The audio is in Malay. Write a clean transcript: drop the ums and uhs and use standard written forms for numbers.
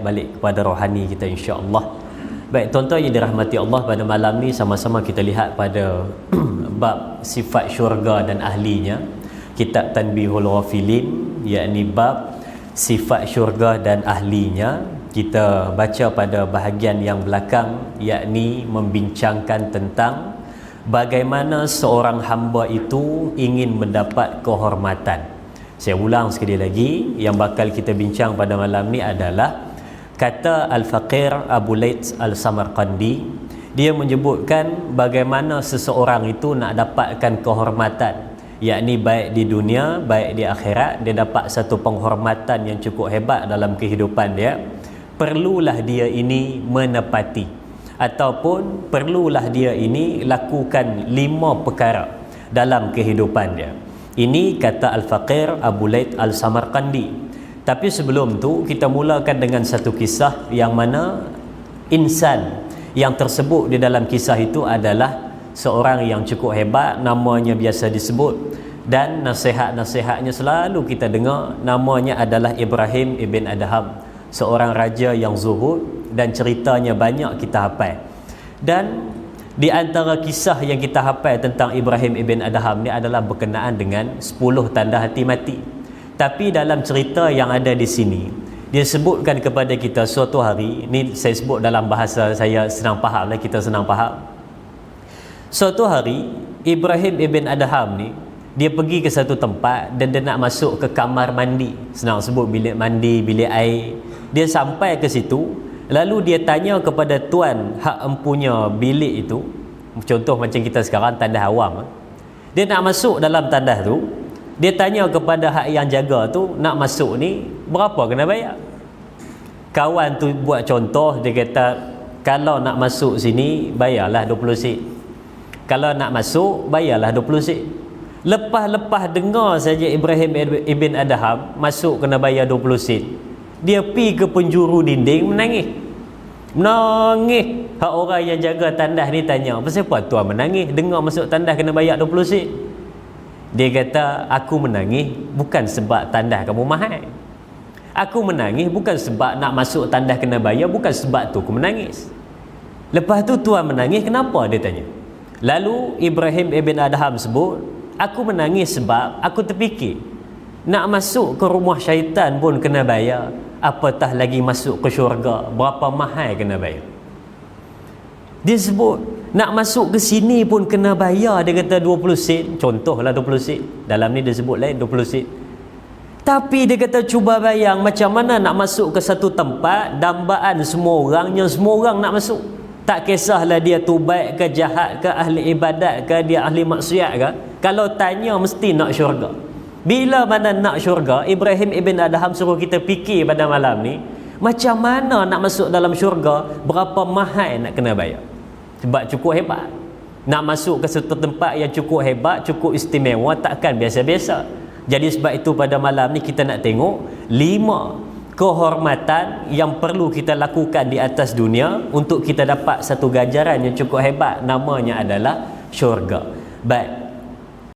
balik kepada rohani kita, insya-Allah. Baik tuan-tuan yang dirahmati Allah, pada malam ni sama-sama kita lihat pada bab sifat syurga dan ahlinya, kitab Tanbihul Ghafilin, yakni bab sifat syurga dan ahlinya. Kita baca pada bahagian yang belakang, yakni membincangkan tentang bagaimana seorang hamba itu ingin mendapat kehormatan. Saya ulang sekali lagi, yang bakal kita bincang pada malam ni adalah kata Al-Faqir Abu Laits Al-Samarqandi. Dia menyebutkan bagaimana seseorang itu nak dapatkan kehormatan, yakni baik di dunia, baik di akhirat. Dia dapat satu penghormatan yang cukup hebat dalam kehidupan dia. Perlulah dia ini menepati, ataupun perlulah dia ini lakukan 5 perkara dalam kehidupan dia. Ini kata Al-Faqir Abu Laits Al-Samarqandi. Tapi sebelum tu kita mulakan dengan satu kisah yang mana insan yang tersebut di dalam kisah itu adalah seorang yang cukup hebat, namanya biasa disebut dan nasihat-nasihatnya selalu kita dengar. Namanya adalah Ibrahim ibn Adham, seorang raja yang zuhud dan ceritanya banyak kita hafal. Dan di antara kisah yang kita hafal tentang Ibrahim ibn Adham ni adalah berkenaan dengan 10 tanda hati mati. Tapi dalam cerita yang ada di sini, dia sebutkan kepada kita suatu hari, ni saya sebut dalam bahasa saya senang faham lah, kita senang faham. Suatu hari Ibrahim ibn Adham ni dia pergi ke satu tempat dan dia nak masuk ke kamar mandi, senang sebut bilik mandi, bilik air. Dia sampai ke situ, lalu dia tanya kepada tuan hak empunya bilik itu. Contoh macam kita sekarang tandas awam, dia nak masuk dalam tandas tu. Dia tanya kepada hak yang jaga tu, nak masuk ni berapa kena bayar? Kawan tu buat contoh, dia kata kalau nak masuk sini bayarlah 20 sen. Kalau nak masuk bayarlah 20 sen. Lepas dengar saja Ibrahim ibn Adham masuk kena bayar 20 sen, dia pi ke penjuru dinding menangis. Hak orang yang jaga tandas ni tanya, pasal apa tuan menangis dengar masuk tandas kena bayar 20 sen? Dia kata, aku menangis bukan sebab tandas kamu mahal. Aku menangis bukan sebab nak masuk tandas kena bayar, bukan sebab tu aku menangis. Lepas tu tuan menangis kenapa, dia tanya. Lalu Ibrahim ibn Adham sebut, aku menangis sebab aku terfikir nak masuk ke rumah syaitan pun kena bayar, apatah lagi masuk ke syurga, berapa mahal kena bayar. Dia sebut nak masuk ke sini pun kena bayar, dia kata 20 sen, contohlah 20 sen. Dalam ni dia sebut lain 20 sen. Tapi dia kata cuba bayang macam mana nak masuk ke satu tempat dambaan semua orang, yang semua orang nak masuk. Tak kisahlah dia tu baik ke jahat ke, ahli ibadat ke, dia ahli maksiat ke, kalau tanya mesti nak syurga. Bila mana nak syurga, Ibrahim ibn Adham suruh kita fikir pada malam ni, macam mana nak masuk dalam syurga, berapa mahal nak kena bayar. Sebab cukup hebat. Nak masuk ke satu tempat yang cukup hebat, cukup istimewa, takkan biasa-biasa. Jadi sebab itu pada malam ni kita nak tengok 5 kehormatan yang perlu kita lakukan di atas dunia untuk kita dapat satu ganjaran yang cukup hebat, namanya adalah syurga. Baik,